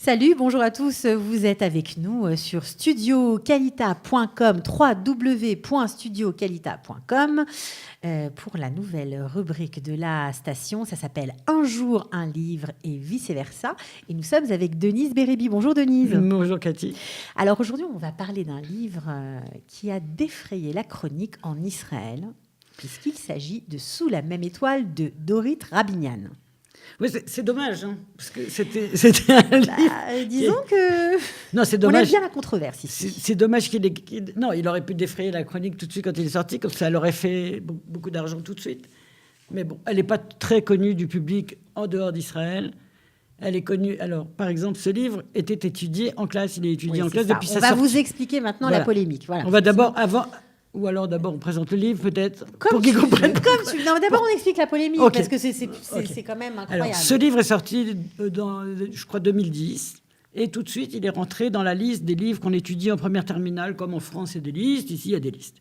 Salut, bonjour à tous. Vous êtes avec nous sur studiocalita.com, www.studiocalita.com pour la nouvelle rubrique de la station. Ça s'appelle Un jour, un livre et vice-versa. Et nous sommes avec Denise Bérébi. Bonjour Denise. Bonjour Cathy. Alors aujourd'hui, on va parler d'un livre qui a défrayé la chronique en Israël, puisqu'il s'agit de Sous la même étoile de Dorit Rabinian. Oui, c'est dommage, hein, parce que c'était un livre. Disons que. Non, c'est dommage. On aime bien la controverse ici. C'est dommage Non, il aurait pu défrayer la chronique tout de suite quand il est sorti, comme ça, elle aurait fait beaucoup d'argent tout de suite. Mais bon, elle n'est pas très connue du public en dehors d'Israël. Elle est connue. Alors, par exemple, ce livre était étudié en classe. Il est étudié en classe depuis sa sortie. On va vous expliquer maintenant la polémique. Voilà. On va d'abord Ou alors d'abord on présente le livre peut-être pour qu'ils comprennent. Non, d'abord on explique la polémique parce que c'est quand même incroyable. Alors ce livre est sorti dans, je crois, 2010 et tout de suite il est rentré dans la liste des livres qu'on étudie en première terminale, comme en France il y a des listes, ici il y a des listes.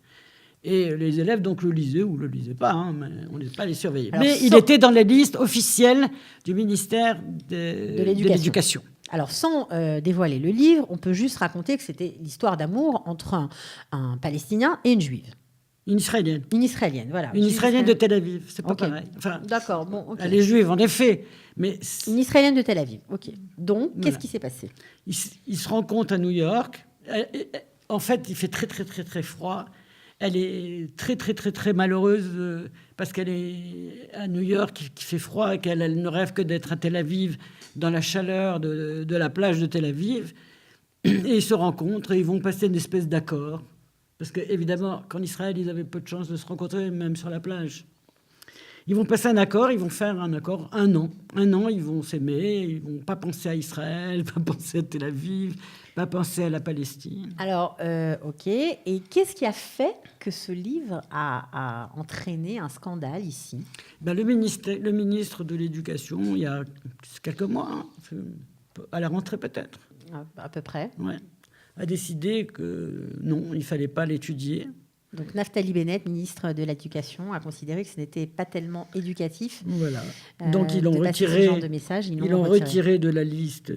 Et les élèves donc le lisaient ou le lisaient pas, hein, mais on n'est pas les surveiller. Alors, mais il était dans les listes officielles du ministère de l'Éducation. Alors, sans dévoiler le livre, on peut juste raconter que c'était l'histoire d'amour entre un Palestinien et une Juive. Une Israélienne. Une Israélienne, voilà. Une Israélienne de Tel Aviv, c'est pas pareil. Enfin, d'accord, bon, ok. Elle est juive, en effet. Mais une Israélienne de Tel Aviv, ok. Donc, qu'est-ce qui s'est passé ? Ils se rencontrent à New York. En fait, il fait très, très, très, très froid. Elle est très, très, très, très malheureuse parce qu'elle est à New York, qui fait froid, et qu'elle ne rêve que d'être à Tel Aviv, dans la chaleur de la plage de Tel Aviv. Et ils se rencontrent et ils vont passer une espèce d'accord. Parce qu'évidemment, qu'en Israël, ils avaient peu de chance de se rencontrer, même sur la plage. Ils vont passer un accord, ils vont faire un accord 1 an. 1 an, ils vont s'aimer, ils ne vont pas penser à Israël, pas penser à Tel Aviv, pas penser à la Palestine. Alors, ok. Et qu'est-ce qui a fait que ce livre a entraîné un scandale ici ? Le ministre de l'Éducation, il y a quelques mois, hein, à la rentrée peut-être. À peu près. Ouais, a décidé que non, il ne fallait pas l'étudier. Donc Naftali Bennett, ministre de l'Éducation, a considéré que ce n'était pas tellement éducatif. Voilà. Donc ils l'ont retiré. Ce genre de message, ils l'ont retiré de la liste.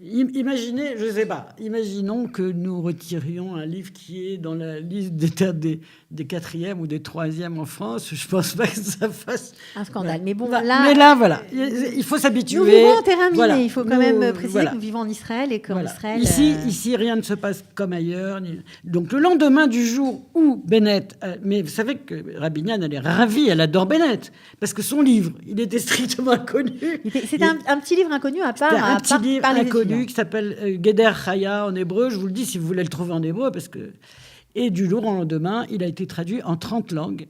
Imaginez, je ne sais pas, imaginons que nous retirions un livre qui est dans la liste des 4e ou des 3e en France. Je ne pense pas que ça fasse un scandale. Mais bon, là, voilà, il faut s'habituer. Nous vivons en terrain miné. Voilà. Il faut quand même préciser que nous vivons en Israël et qu'en Israël... Ici, rien ne se passe comme ailleurs. Donc le lendemain du jour où Bennett... mais vous savez que Rabinian, elle est ravie, elle adore Bennett, parce que son livre, il était strictement inconnu. C'était un petit livre inconnu à part... Un petit livre inconnu qui s'appelle Geder Chaya en hébreu. Je vous le dis si vous voulez le trouver en hébreu, parce que... Et du jour au lendemain, il a été traduit en 30 langues.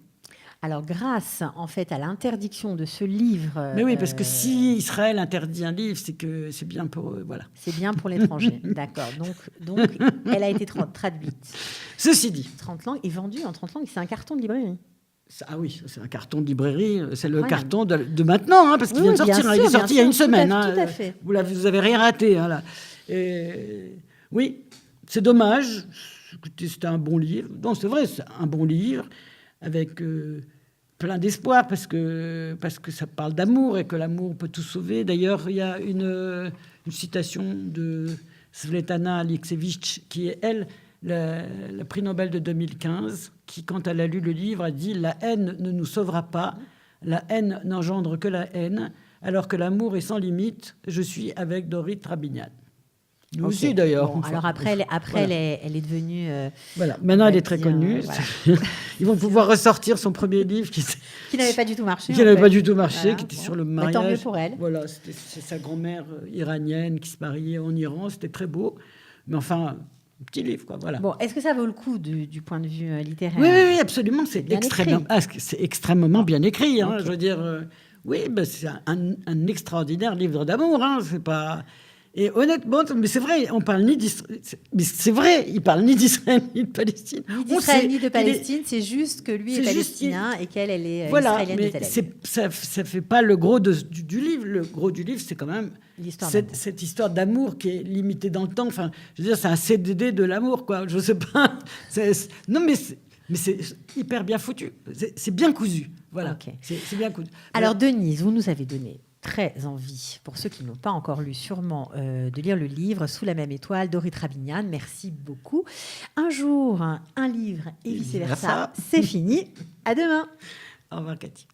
Alors, grâce, en fait, à l'interdiction de ce livre... Mais oui, parce que si Israël interdit un livre, c'est que c'est bien pour eux, voilà. C'est bien pour l'étranger, d'accord. Donc, elle a été traduite. Ceci dit... 30 langues et vendue en 30 langues. C'est un carton de librairie. Ah oui, c'est un carton de librairie. C'est le carton de maintenant, hein, parce qu'il vient de sortir. Il est sorti il y a une semaine. Tout à fait. Vous n'avez rien raté. Hein, là. Oui, c'est dommage. C'était un bon livre. Non, c'est vrai, c'est un bon livre avec plein d'espoir parce que ça parle d'amour et que l'amour peut tout sauver. D'ailleurs, il y a une citation de Svetlana Alexievitch qui est, elle, le prix Nobel de 2015, qui, quand elle a lu le livre, a dit « La haine ne nous sauvera pas. La haine n'engendre que la haine. Alors que l'amour est sans limite. Je suis avec Dorit Rabinian. » Nous aussi, d'ailleurs. Bon, alors après, voilà. elle est devenue... voilà. Maintenant, elle est très connue. Voilà. Ils vont pouvoir ressortir son premier livre qui n'avait pas du tout marché. Qui n'avait pas du tout marché, qui était sur le mariage. Tant mieux pour elle. Voilà, c'est sa grand-mère iranienne qui se mariait en Iran. C'était très beau. Mais enfin, un petit livre, quoi. Voilà. Bon, est-ce que ça vaut le coup du point de vue littéraire ? Oui, absolument. C'est extrêmement bien écrit. Hein, okay. Je veux dire, oui, c'est un extraordinaire livre d'amour. Hein, c'est pas... Et honnêtement, mais c'est vrai, on parle ni d'Israël, mais c'est vrai, il parle ni d'Israël ni de Palestine. Ni d'Israël ni de Palestine, c'est juste que lui est palestinien et qu'elle est israélienne de Tel Aviv. Ça fait pas le gros du livre. Le gros du livre, c'est quand même cette histoire d'amour qui est limitée dans le temps. Enfin, je veux dire, c'est un CDD de l'amour, quoi. Je sais pas. Non, mais c'est hyper bien foutu. C'est bien cousu. Voilà. Okay. C'est bien cousu. Alors, Denise, vous nous avez donné très envie, pour ceux qui n'ont pas encore lu, sûrement, de lire le livre Sous la même étoile d'Orit Rabinian. Merci beaucoup. Un jour, un livre et vice-versa. C'est fini. À demain. Au revoir, Cathy.